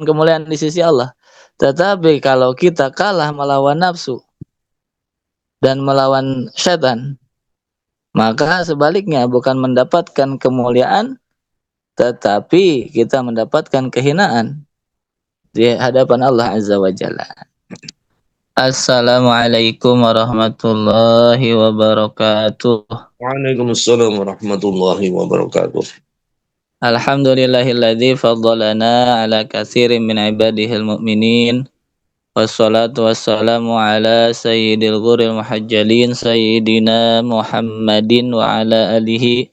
kemuliaan di sisi Allah. Tetapi kalau kita kalah melawan nafsu dan melawan setan, maka sebaliknya bukan mendapatkan kemuliaan, tetapi kita mendapatkan kehinaan di hadapan Allah Azza wa Jalla. Assalamualaikum warahmatullahi wabarakatuh. Waalaikumsalam warahmatullahi wabarakatuh. Alhamdulillahilladzi faddalana ala katsirin min ibadihil mu'minin. Wassalatu wassalamu ala sayyidil ghuril muhajjalin sayyidina Muhammadin wa ala alihi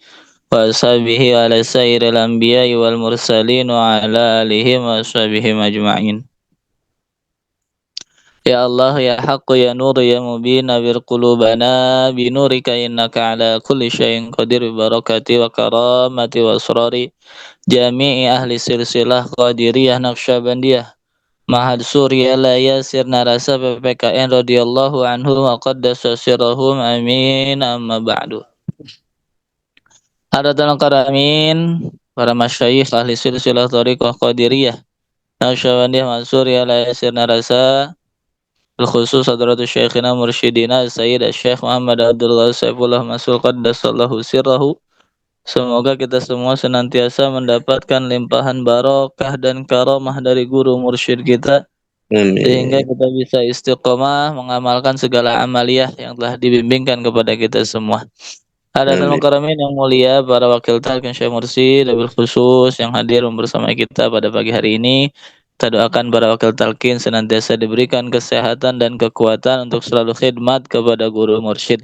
wa ashabihi wa ala sayyidil anbiya'i wal mursalin wa ala alihi wa ashabihi majma'in. Ya Allah ya Haqqu ya Nur ya Mubin nawwir qulubana bi nurika innaka ala kulli syai'in qadir bi barakati wa karamati wa asrari jami'i ahli silsilah qadiriyah naqsyabandiyah Mahad Surya la yasir narasa PPKN radhiyallahu anhu wa qaddasa sirrahum amin amma ba'du. Hadatul karamin para masyayikh ahli silsilah thariqah qadiriyah naqsyabandiyah Mahad Surya la yasir narasa Al-khusus hadratu syekhina mursyidina Sayyid Syekh Muhammad Abdul Ghani Saifullah Masul Qaddasallahu sirrahu. Semoga kita semua senantiasa mendapatkan limpahan barokah dan karamah dari guru mursyid kita, sehingga Amin. kita bisa istiqomah mengamalkan segala amaliyah yang telah dibimbingkan kepada kita semua. Hadirin Amin. mukaramin yang mulia, para wakil talqin Syekh Mursyid, wabil khusus yang hadir bersama kita pada pagi hari ini. Kita doakan para wakil talqin senantiasa diberikan kesehatan dan kekuatan untuk selalu khidmat kepada guru mursyid.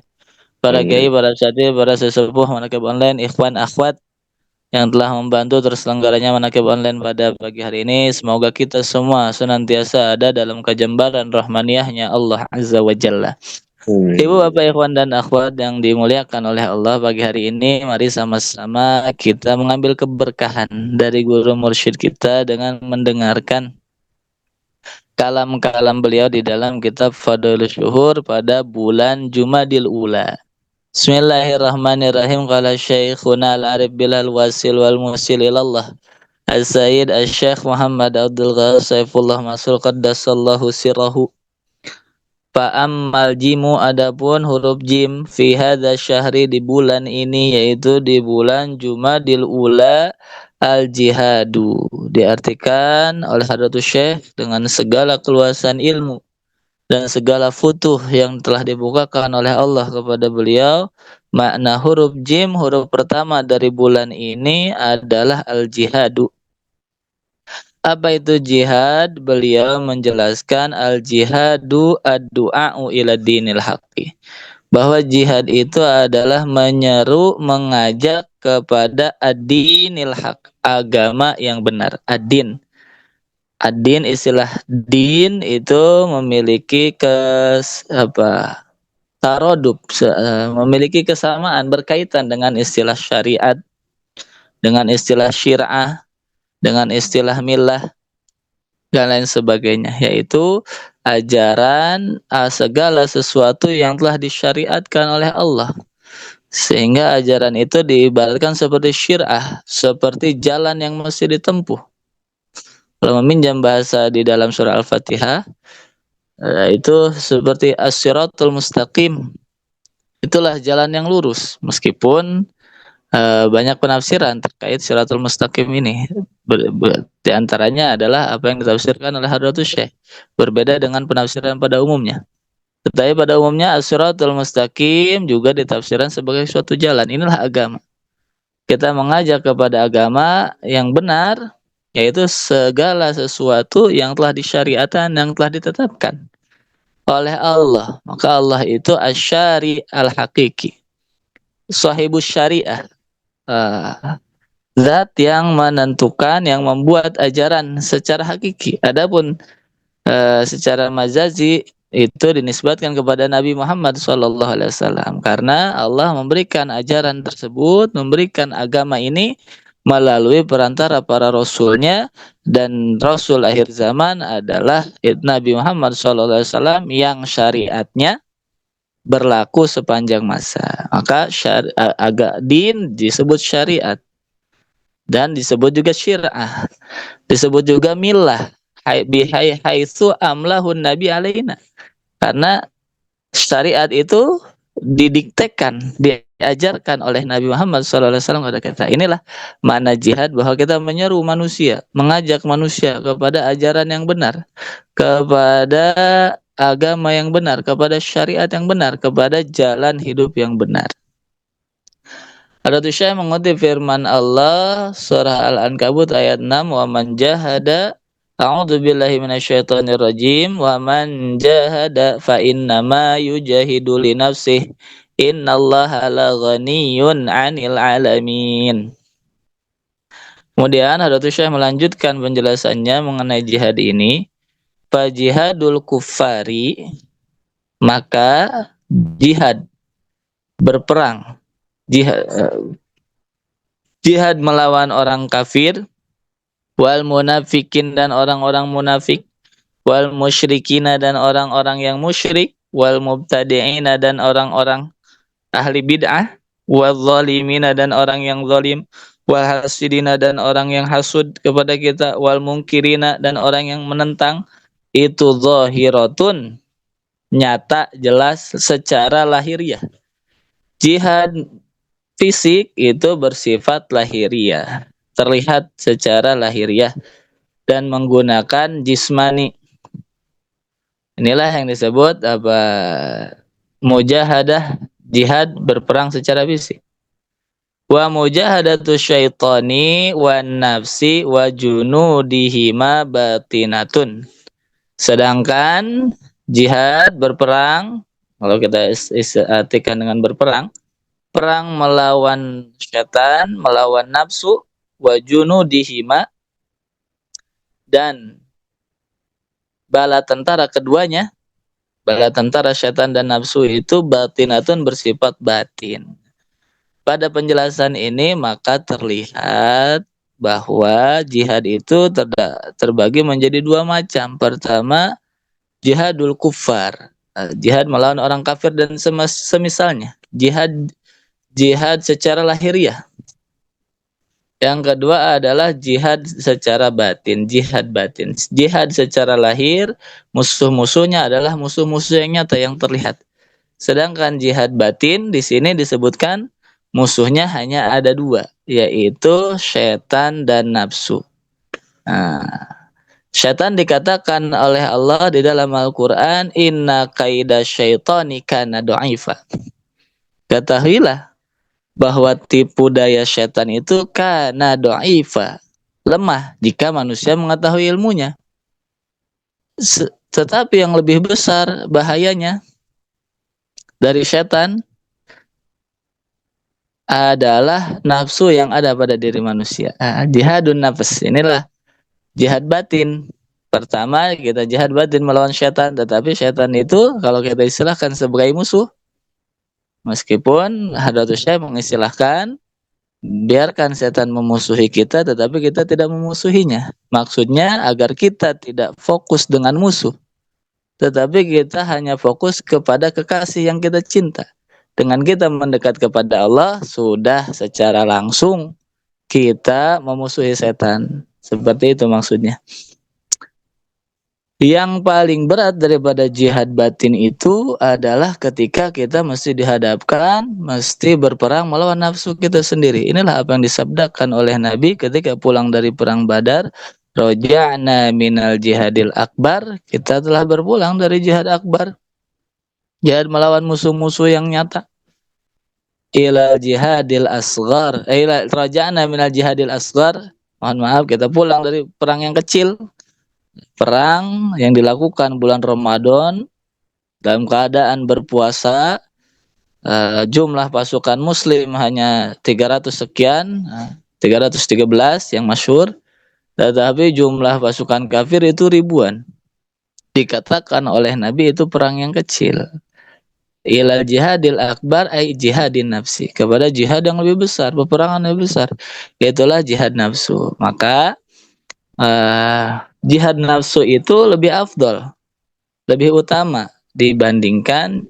Para kiai, Amin. para syadih, para sesepuh manakib online, ikhwan, akhwat yang telah membantu terselenggaranya manakib online pada pagi hari ini. Semoga kita semua senantiasa ada dalam kejembaran rahmaniyahnya Allah Azza wa Jalla. Ibu, bapak, ikhwan, dan akhwat yang dimuliakan oleh Allah pagi hari ini, mari sama-sama kita mengambil keberkahan dari guru mursyid kita dengan mendengarkan kalam-kalam beliau di dalam kitab Fadlul Syuhur pada bulan Jumadil Ula. Bismillahirrahmanirrahim. Qala Syekhuna al-Arif bilal wasil wal musil ilallah As-Sayyid Asy-Syaikh Muhammad Abdul Ghani Saifullah Masul Qaddasallahu sirrahu. Fa'ammal jimu, adapun huruf jim fi hadza syahri di bulan ini, yaitu di bulan Jumadil Ula, al jihadu diartikan oleh Hadratus Syekh dengan segala keluasan ilmu dan segala futuh yang telah dibukakan oleh Allah kepada beliau. Makna huruf jim, huruf pertama dari bulan ini adalah al jihadu. Apa itu jihad? Beliau menjelaskan al-jihadu ad-du'a'u ila dinil haqqi. Bahwa jihad itu adalah menyeru, mengajak kepada ad-dinil haq, agama yang benar. Ad-din. Ad-din, istilah din itu memiliki tarodub, memiliki kesamaan, berkaitan dengan istilah syariat, dengan istilah syir'ah, dengan istilah millah dan lain sebagainya, yaitu ajaran segala sesuatu yang telah disyariatkan oleh Allah, sehingga ajaran itu diibaratkan seperti syir'ah, seperti jalan yang mesti ditempuh. Kalau meminjam bahasa di dalam surah Al-Fatihah, itu seperti as-siratul mustaqim, itulah jalan yang lurus. Meskipun banyak penafsiran terkait siratul mustaqim ini. Di antaranya adalah apa yang ditafsirkan oleh Hadratus Syekh, berbeda dengan penafsiran pada umumnya. Tetapi pada umumnya as-siratul mustaqim juga ditafsirkan sebagai suatu jalan. Inilah agama. Kita mengajak kepada agama yang benar, yaitu segala sesuatu yang telah disyariatkan, yang telah ditetapkan oleh Allah. Maka Allah itu asy-syari al-haqiqi, sahibus syariah, zat yang menentukan, yang membuat ajaran secara hakiki. Adapun secara majazi itu dinisbatkan kepada Nabi Muhammad SAW, karena Allah memberikan ajaran tersebut, memberikan agama ini melalui perantara para rasulnya, dan rasul akhir zaman adalah Nabi Muhammad SAW yang syariatnya berlaku sepanjang masa. Maka din disebut syariat. dan disebut juga syir'ah, disebut juga millah, haitsu amlahun nabi alaina. Karena syariat itu didiktekan, diajarkan oleh Nabi Muhammad SAW kepada kita. Inilah makna jihad, bahwa kita menyeru manusia, mengajak manusia kepada ajaran yang benar, kepada agama yang benar, kepada syariat yang benar, kepada jalan hidup yang benar. Hadatsy Syekh mengutip firman Allah surah Al-Ankabut ayat 6, "Wa man jahada a'udzu billahi minasyaitonir rajim wa man jahada fa innama yujahidu li nafsihi innallaha la ghaniyyun 'anil 'alamin." Kemudian Hadatsy Syekh melanjutkan penjelasannya mengenai jihad ini, "Fa jihadul kuffari," maka jihad berperang, jihad jihad melawan orang kafir, wal munafikin dan orang-orang munafik, wal musyrikina dan orang-orang yang musyrik, wal mubtadi'ina dan orang-orang ahli bid'ah, wal zalimina dan orang yang zalim, wal hasidina dan orang yang hasud kepada kita, wal mungkirina dan orang yang menentang. Itu zahiratun, nyata, jelas secara lahiriah. Jihad fisik itu bersifat lahiriah, terlihat secara lahiriah dan menggunakan jismani. Inilah yang disebut apa? Mujahadah, jihad berperang secara fisik. Wa mujahadatu syaitani wan nafsi wa junudihima batinatun. Sedangkan jihad berperang, kalau kita artikan dengan berperang, perang melawan syaitan, melawan nafsu, wa junudihima, dan bala tentara keduanya, bala tentara syaitan dan nafsu itu batinatun, bersifat batin. Pada penjelasan ini maka terlihat bahwa jihad itu terbagi menjadi dua macam. Pertama, jihadul kuffar, jihad melawan orang kafir dan semisalnya. Jihad secara lahiriah. Yang kedua adalah jihad secara batin, jihad batin. Jihad secara lahir, musuh-musuhnya adalah musuh-musuh yang nyata, yang terlihat. Sedangkan jihad batin di sini disebutkan musuhnya hanya ada dua, yaitu syaitan dan nafsu. Nah, syaitan dikatakan oleh Allah di dalam Al-Quran, "Inna kaida syaitani kana dha'ifa." Ketahuilah bahwa tipu daya syaitan itu kana dha'ifa, lemah jika manusia mengetahui ilmunya. Tetapi yang lebih besar bahayanya dari syaitan adalah nafsu yang ada pada diri manusia. Jihadun nafs, inilah jihad batin. Pertama, kita jihad batin melawan syaitan, tetapi syaitan itu kalau kita istilahkan sebagai musuh, meskipun Hadratus Syekh mengistilahkan biarkan setan memusuhi kita, tetapi kita tidak memusuhinya. Maksudnya agar kita tidak fokus dengan musuh, tetapi kita hanya fokus kepada kekasih yang kita cinta. Dengan kita mendekat kepada Allah, sudah secara langsung kita memusuhi setan. Seperti itu maksudnya. Yang paling berat daripada jihad batin itu adalah ketika kita mesti dihadapkan, mesti berperang melawan nafsu kita sendiri. Inilah apa yang disabdakan oleh Nabi ketika pulang dari perang Badar. Roja'na minal jihadil akbar. Kita telah berpulang dari jihad akbar. Jihad melawan musuh-musuh yang nyata. Ila jihadil asghar. Roja'na minal jihadil asghar. Mohon maaf, kita pulang dari perang yang kecil. Perang yang dilakukan bulan Ramadan dalam keadaan berpuasa, jumlah pasukan muslim hanya 300 sekian, 313 yang masyhur, tetapi jumlah pasukan kafir itu ribuan. Dikatakan oleh Nabi itu perang yang kecil. Ilal jihadil akbar ay jihadin nafsi, kepada jihad yang lebih besar, peperangan yang lebih besar, yaitulah jihad nafsu. Maka jihad nafsu itu lebih afdol, lebih utama dibandingkan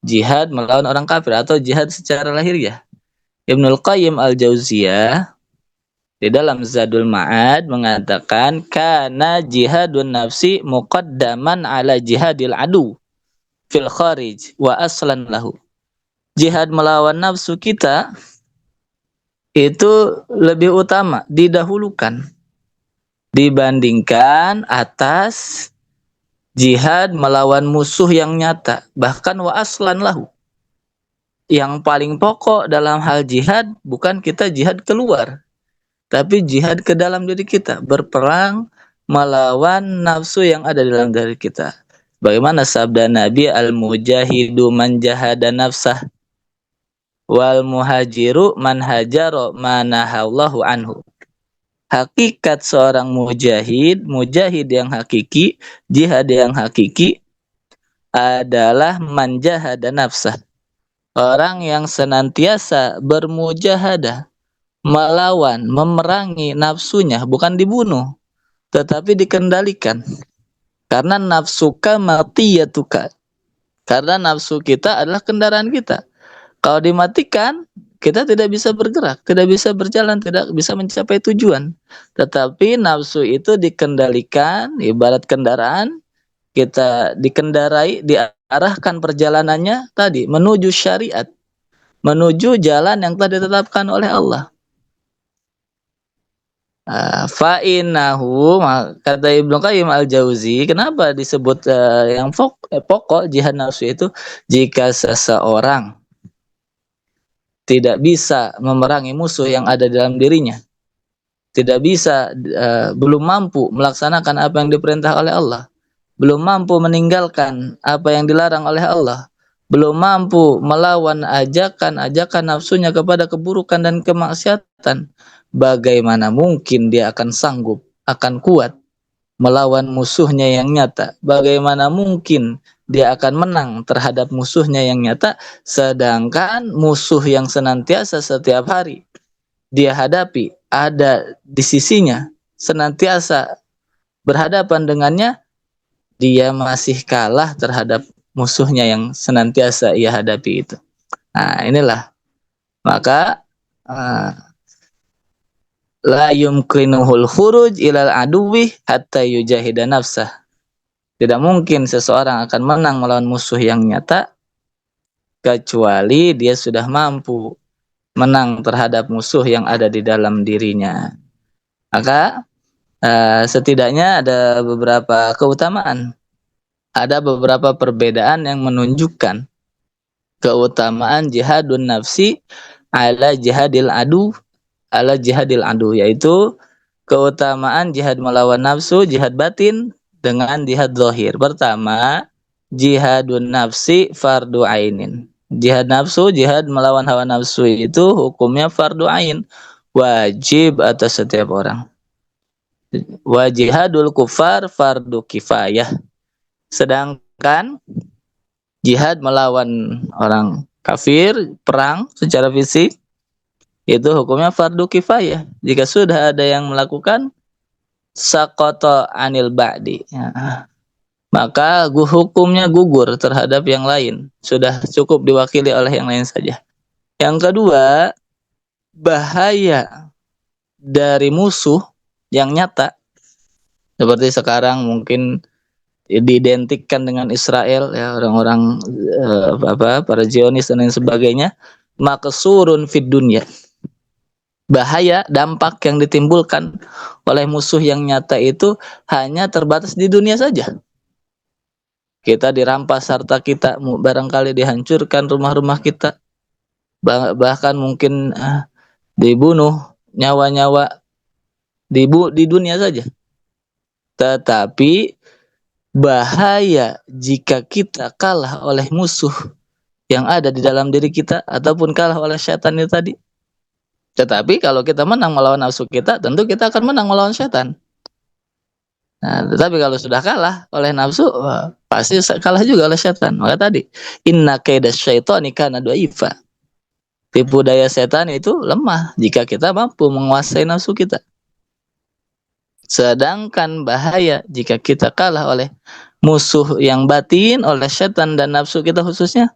jihad melawan orang kafir atau jihad secara lahiriah. Ibnul Qayyim al-Jauziyah Di dalam Zadul Ma'ad mengatakan kana jihadun nafsi muqaddaman ala jihadil adu fil kharij wa aslan lahu. Jihad melawan nafsu kita itu lebih utama, didahulukan dibandingkan atas jihad melawan musuh yang nyata, bahkan wa aslan lahu. Yang paling pokok dalam hal jihad bukan kita jihad keluar, tapi jihad ke dalam diri kita, berperang melawan nafsu yang ada di dalam diri kita. Bagaimana sabda Nabi, al-mujahidu man jahada nafsah wal muhajiru man hajaro manahallahu anhu. Hakikat seorang mujahid, mujahid yang hakiki, jihad yang hakiki adalah man jahada nafsah. Orang yang senantiasa bermujahadah, melawan, memerangi nafsunya, bukan dibunuh, tetapi dikendalikan. Karena nafsuka matiyatuka. Karena nafsu kita adalah kendaraan kita. Kalau dimatikan, kita tidak bisa bergerak, tidak bisa berjalan, tidak bisa mencapai tujuan. Tetapi nafsu itu dikendalikan, ibarat kendaraan, kita dikendarai, diarahkan perjalanannya tadi menuju syariat, menuju jalan yang telah ditetapkan oleh Allah. Fa'innahu, kata Ibnu Qayyim al-Jauzi, kenapa disebut yang pokok jihad nafsu itu? Jika seseorang tidak bisa memerangi musuh yang ada dalam dirinya, tidak bisa, belum mampu melaksanakan apa yang diperintah oleh Allah, belum mampu meninggalkan apa yang dilarang oleh Allah, belum mampu melawan ajakan-ajakan nafsunya kepada keburukan dan kemaksiatan, bagaimana mungkin dia akan sanggup, akan kuat melawan musuhnya yang nyata? Bagaimana mungkin dia akan menang terhadap musuhnya yang nyata, sedangkan musuh yang senantiasa setiap hari dia hadapi, ada di sisinya, senantiasa berhadapan dengannya, dia masih kalah terhadap musuhnya yang senantiasa ia hadapi itu. Nah, inilah. Maka la yumkinuhul khuruj ilal aduwi hatta yujahida nafsah. Tidak mungkin seseorang akan menang melawan musuh yang nyata kecuali dia sudah mampu menang terhadap musuh yang ada di dalam dirinya. Maka setidaknya ada beberapa keutamaan, ada beberapa perbedaan yang menunjukkan keutamaan jihadun nafsi ala jihadil adu, yaitu keutamaan jihad melawan nafsu, jihad batin dengan jihad zahir. Pertama, jihadun nafsi fardu ainin. Jihad nafsu, jihad melawan hawa nafsu itu hukumnya fardu ain, wajib atas setiap orang. Wa jihadul kufar fardu kifayah. Sedangkan jihad melawan orang kafir, perang secara fisik, itu hukumnya fardu kifayah. Jika sudah ada yang melakukan, saqata anil ba'di, maka hukumnya gugur terhadap yang lain. Sudah cukup diwakili oleh yang lain saja. Yang kedua, bahaya dari musuh yang nyata, seperti sekarang mungkin diidentikan dengan Israel, ya, orang-orang para Zionis dan lain sebagainya, maksurun fid dunya. Bahaya, dampak yang ditimbulkan oleh musuh yang nyata itu hanya terbatas di dunia saja. Kita dirampas harta kita, barangkali dihancurkan rumah-rumah kita, bahkan mungkin dibunuh, nyawa-nyawa di dunia saja. Tetapi bahaya jika kita kalah oleh musuh yang ada di dalam diri kita, ataupun kalah oleh setan itu tadi. Tetapi kalau kita menang melawan nafsu kita, tentu kita akan menang melawan setan. Nah, tetapi kalau sudah kalah oleh nafsu, pasti kalah juga oleh setan. Maka tadi, inna kaidas syaitani kana dhaifa. Tipu daya setan itu lemah jika kita mampu menguasai nafsu kita. Sedangkan bahaya jika kita kalah oleh musuh yang batin, oleh setan dan nafsu kita khususnya,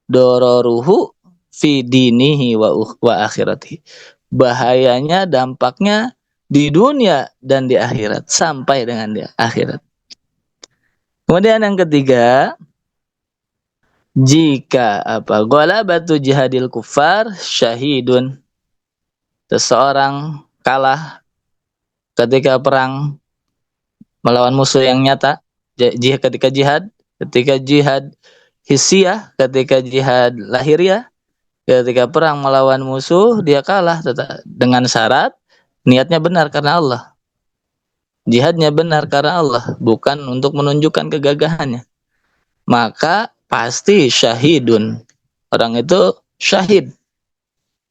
dororuhu fi dinihi wa akhirati. bahayanya, dampaknya di dunia dan di akhirat, sampai dengan di akhirat. Kemudian yang ketiga, jika ghalabatu jihadil kufar syahidun, seseorang kalah ketika perang melawan musuh yang nyata, ketika jihad hissiyah, ketika jihad lahiriah, ketika perang melawan musuh dia kalah dengan syarat niatnya benar karena Allah. Jihadnya benar karena Allah, bukan untuk menunjukkan kegagahannya. Maka pasti syahidun. Orang itu syahid,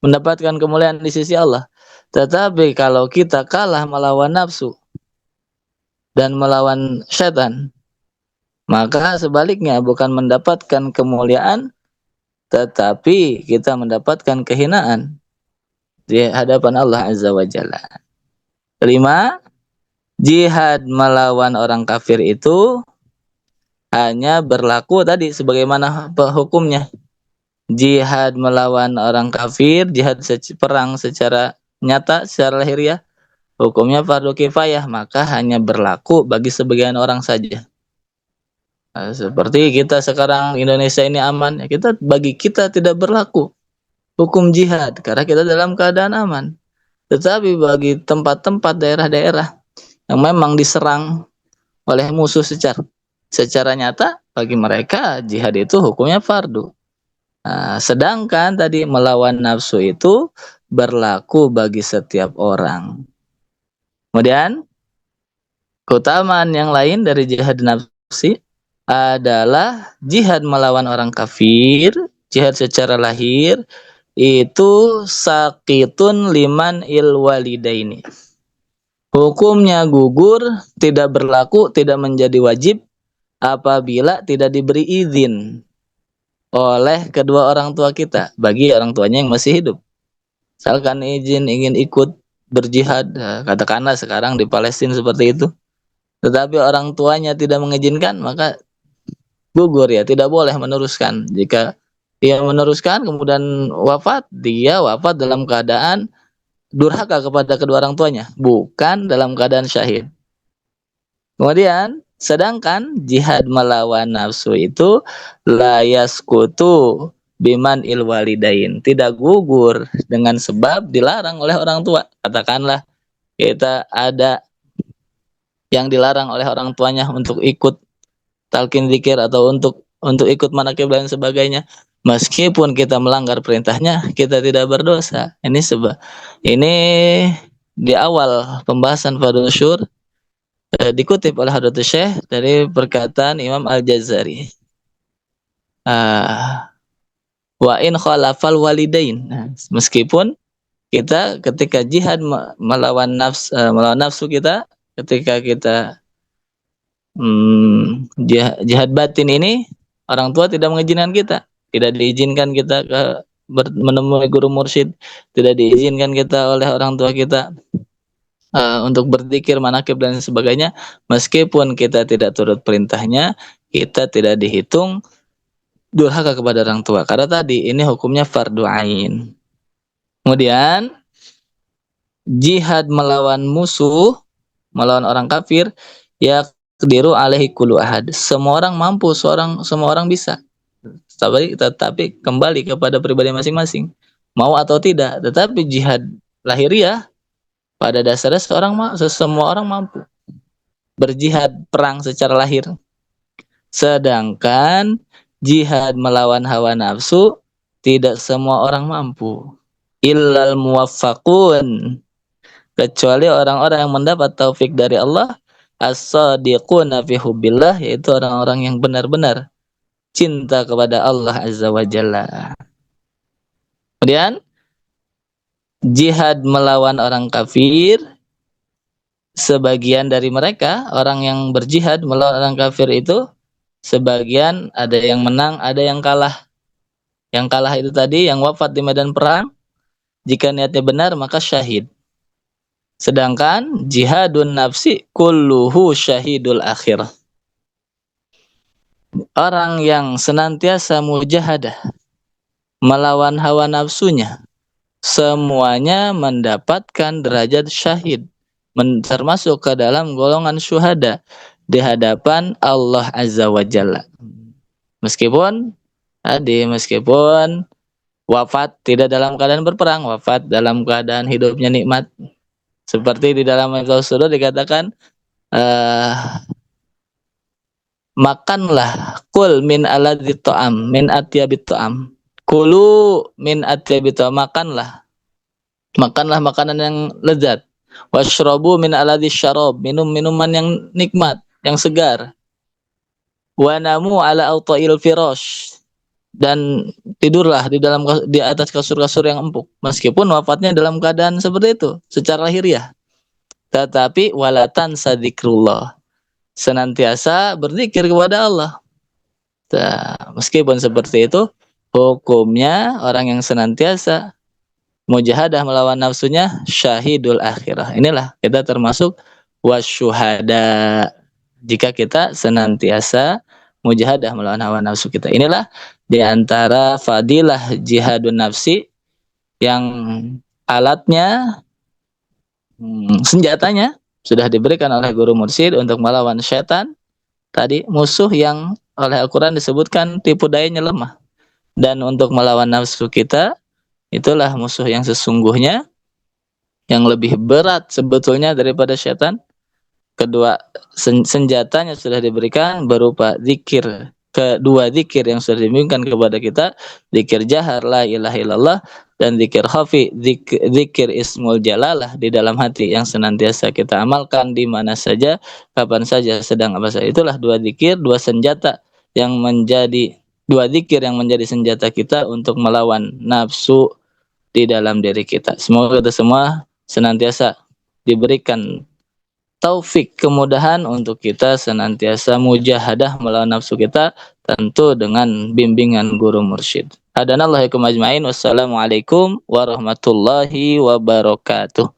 mendapatkan kemuliaan di sisi Allah. Tetapi kalau kita kalah melawan nafsu dan melawan setan, maka sebaliknya bukan mendapatkan kemuliaan, tetapi kita mendapatkan kehinaan di hadapan Allah Azza wa Jalla. Kelima, jihad melawan orang kafir itu hanya berlaku tadi sebagaimana hukumnya. Jihad melawan orang kafir, perang secara nyata, secara lahiriah, hukumnya fardu kifayah, maka hanya berlaku bagi sebagian orang saja. Nah, seperti kita sekarang Indonesia ini aman, ya bagi kita tidak berlaku hukum jihad karena kita dalam keadaan aman. Tetapi bagi tempat-tempat daerah-daerah yang memang diserang oleh musuh secara nyata, bagi mereka jihad itu hukumnya fardu. Nah, sedangkan tadi melawan nafsu itu berlaku bagi setiap orang. Kemudian keutamaan yang lain dari jihad nafsi adalah jihad melawan orang kafir, jihad secara lahir itu sakitun liman ilwalidaini. Hukumnya gugur, tidak berlaku, tidak menjadi wajib apabila tidak diberi izin oleh kedua orang tua kita bagi orang tuanya yang masih hidup. Misalkan ingin ikut berjihad, katakanlah sekarang di Palestina seperti itu, tetapi orang tuanya tidak mengizinkan, maka gugur ya, tidak boleh meneruskan. Jika dia meneruskan kemudian wafat, dia wafat dalam keadaan durhaka kepada kedua orang tuanya, bukan dalam keadaan syahid. Kemudian sedangkan jihad melawan nafsu itu la yaskutu biman ilwalidain, tidak gugur dengan sebab dilarang oleh orang tua. Katakanlah kita ada yang dilarang oleh orang tuanya untuk ikut talqin zikir atau untuk ikut manakib dan sebagainya, meskipun kita melanggar perintahnya kita tidak berdosa. Ini di awal pembahasan fardhu syur dikutip oleh Hadratus Syekh dari perkataan Imam Al-Jazari, wa in khalafal walidain. Nah, meskipun kita ketika jihad melawan nafsu kita, ketika kita jihad batin ini, orang tua tidak mengizinkan kita, tidak diizinkan kita menemui guru mursyid, tidak diizinkan kita oleh orang tua kita untuk berzikir, manakib dan sebagainya, meskipun kita tidak turut perintahnya, kita tidak dihitung durhaka kepada orang tua, karena tadi ini hukumnya fardu ain. Kemudian jihad melawan musuh, melawan orang kafir, ya qadiru alaihi kullu ahad. Semua orang mampu, semua orang bisa. Tetapi kembali kepada pribadi masing-masing, mau atau tidak. Tetapi jihad lahiriah pada dasarnya semua orang mampu berjihad, perang secara lahir. Sedangkan jihad melawan hawa nafsu tidak semua orang mampu. Illal muwaffaqun, kecuali orang-orang yang mendapat taufik dari Allah, as-sadiquna fi hubbillah, yaitu orang-orang yang benar-benar cinta kepada Allah Azza wa Jalla. Kemudian jihad melawan orang kafir, sebagian dari mereka, orang yang berjihad melawan orang kafir itu, sebagian ada yang menang, ada yang kalah. Yang kalah itu tadi yang wafat di medan perang, jika niatnya benar maka syahid. Sedangkan jihadun nafsi kulluhu syahidul akhir. Orang yang senantiasa mujahadah melawan hawa nafsunya, semuanya mendapatkan derajat syahid, termasuk ke dalam golongan syuhada di hadapan Allah Azza wa Jalla. Meskipun wafat tidak dalam keadaan berperang, wafat dalam keadaan hidupnya nikmat. Seperti di dalam Al-Qur'an dikatakan, makanlah kul min aladzit ta'am min atyabit ta'am. Kulu min atyabit ta'am, makanlah makanan yang lezat. Washrabu min aladzis syarab, minum minuman yang nikmat, yang segar. Wa namu ala auta'il firash, dan tidurlah di atas kasur-kasur yang empuk, meskipun wafatnya dalam keadaan seperti itu secara lahiriah. Tetapi walatan sadikrullah, senantiasa berzikir kepada Allah. Meskipun seperti itu, hukumnya orang yang senantiasa mujahadah melawan nafsunya syahidul akhirah. Inilah kita termasuk wasyuhada jika kita senantiasa mujahadah melawan hawa nafsu kita. Inilah di antara fadilah jihadun nafsi yang alatnya, senjatanya sudah diberikan oleh guru mursyid untuk melawan syaitan. Tadi musuh yang oleh Al-Quran disebutkan tipu dayanya lemah. Dan untuk melawan nafsu kita, itulah musuh yang sesungguhnya, yang lebih berat sebetulnya daripada syaitan. Kedua senjatanya sudah diberikan berupa zikir. Kedua zikir yang sudah diberikan kepada kita, zikir jahar la ilaha illallah dan zikir khafi, zikir ismul jalalah di dalam hati, yang senantiasa kita amalkan di mana saja, kapan saja, sedang apa saja. Itulah dua zikir, dua senjata yang menjadi dua zikir yang menjadi senjata kita untuk melawan nafsu di dalam diri kita. Semoga kita semua senantiasa diberikan taufik, kemudahan untuk kita senantiasa mujahadah melawan nafsu kita, tentu dengan bimbingan guru mursyid. Hadanallahu ajmain. Wassalamualaikum warahmatullahi wabarakatuh.